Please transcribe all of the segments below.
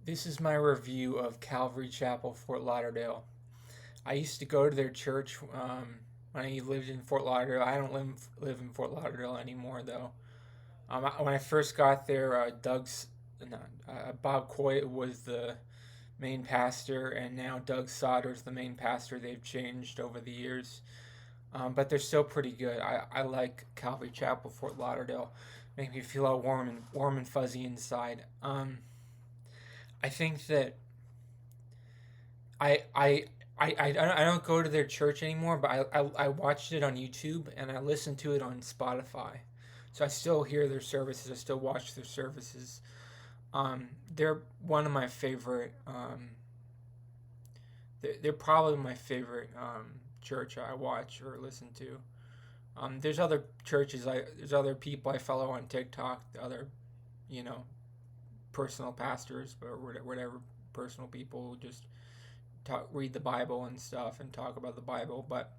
This is my review of Calvary Chapel, Fort Lauderdale. I used to go to their church when I lived in Fort Lauderdale. I don't live in Fort Lauderdale anymore, though. When I first got there, Bob Coy was the main pastor, and now Doug Sauter's the main pastor. They've changed over the years, but they're still pretty good. I like Calvary Chapel, Fort Lauderdale. Make me feel all warm and fuzzy inside. I think that I I I don't go to their church anymore, but I watched it on YouTube and I listened to it on Spotify. So I still hear their services. I still watch their services. They're one of my favorite. They're probably my favorite church I watch or listen to. There's other churches. There's other people I follow on TikTok. Other, you know, personal pastors or whatever personal people who just read the Bible and stuff and talk about the Bible. But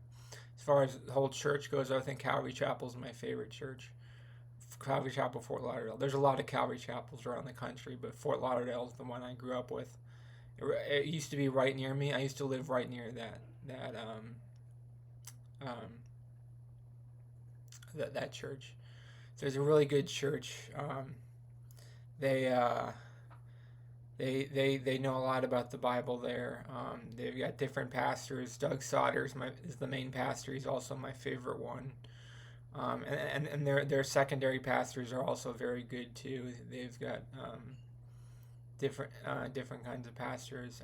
as far as the whole church goes, I think Calvary Chapel is my favorite church. Calvary Chapel, Fort Lauderdale. There's a lot of Calvary Chapels around the country, but Fort Lauderdale is the one I grew up with. It used to be right near me. I used to live right near um, that church. So it's a really good church. They they know a lot about the Bible there. They've got different pastors. Doug Sauter is the main pastor. He's also my favorite one. And their secondary pastors are also very good too. They've got different kinds of pastors.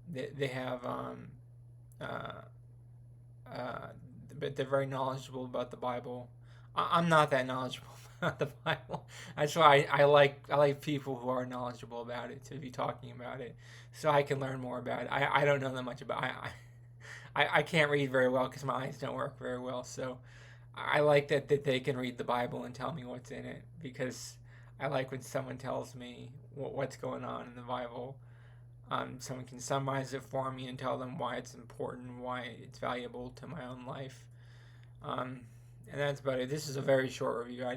They have uh, uh, but they're very knowledgeable about the Bible. I'm not that knowledgeable about the Bible. That's why I like people who are knowledgeable about it to be talking about it, so I can learn more about it. I don't know that much about. I can't read very well because my eyes don't work very well. So I like that they can read the Bible and tell me what's in it because I like when someone tells me what's going on in the Bible. Someone can summarize it for me and tell them why it's important, why it's valuable to my own life. Um, and that's about it. This is a very short review. I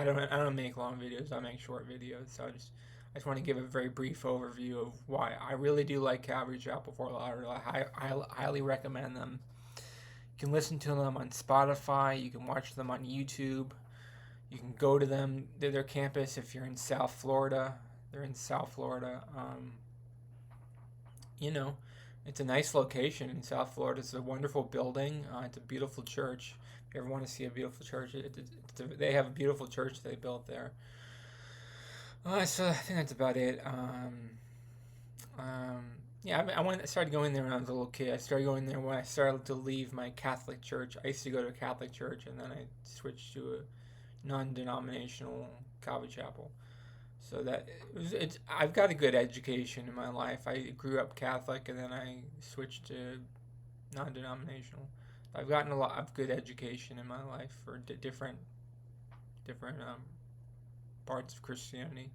don't make long videos. I make short videos. So I just want to give a very brief overview of why I really do like Calvary Chapel Fort Lauderdale. I highly recommend them. You can listen to them on Spotify. You can watch them on YouTube. You can go to them. They're their campus if you're in South Florida. They're in South Florida. You know, it's a nice location in South Florida. It's a wonderful building. It's a beautiful church. If you ever want to see a beautiful church, they have a beautiful church they built there. So I think that's about it. Um, yeah, I started going there when I was a little kid. I started going there when I started to leave my Catholic church. I used to go to a Catholic church, and then I switched to a non-denominational Calvary Chapel. So it's. I've got a good education in my life. I grew up Catholic, and then I switched to non-denominational. I've gotten a lot of good education in my life for different parts of Christianity.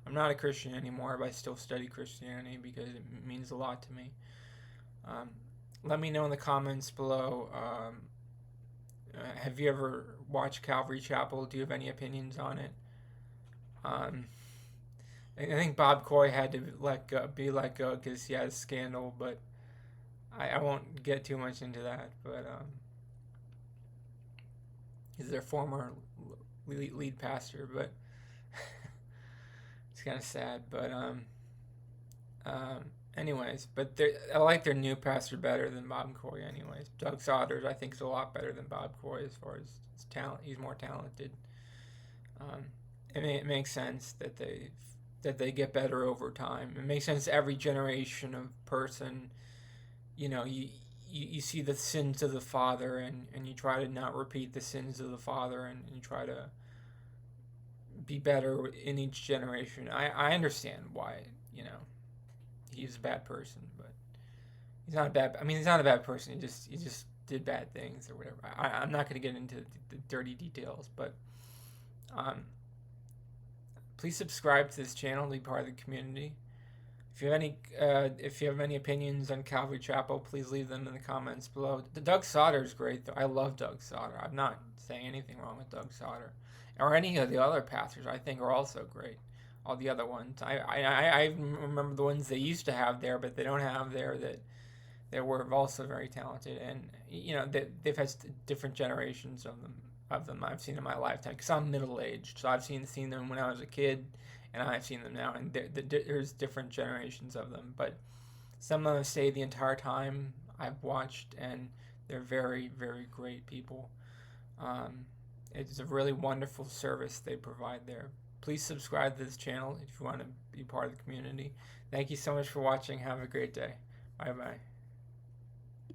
I'm not a Christian anymore, but I still study Christianity because it means a lot to me. Um, Let me know in the comments below. Have you ever watched Calvary Chapel? Do you have any opinions on it? Um, I think Bob Coy had to be let go because he had a scandal, but I won't get too much into that. But he's their former lead pastor, but it's kind of sad. But anyways, but I like their new pastor better than Bob Coy. Anyways, Doug Sodders I think is a lot better than Bob Coy as far as his talent. He's more talented. Um, it makes sense that they get better over time. It makes sense every generation of person, you know, you see the sins of the father and you try to not repeat the sins of the father and you try to be better in each generation. I understand why, you know, he's a bad person, but he's not a bad. I mean, he's not a bad person. He just did bad things or whatever. I'm not going to get into the dirty details, but um, please subscribe to this channel to be part of the community. If you have any opinions on Calvary Chapel, please leave them in the comments below. The Doug Sauter is great, though. I love Doug Sauter. I'm not saying anything wrong with Doug Sauter, or any of the other pastors. I think are also great. all the other ones. I remember the ones they used to have there, but they don't have there that were also very talented, and they've had different generations of them I've seen in my lifetime, because I'm middle aged, so I've seen them when I was a kid, and I've seen them now, and there's different generations of them, but some of them stay the entire time I've watched, and they're very, very great people. Um, it's a really wonderful service they provide there. Please subscribe to this channel if you want to be part of the community. Thank you so much for watching. Have a great day. Bye bye.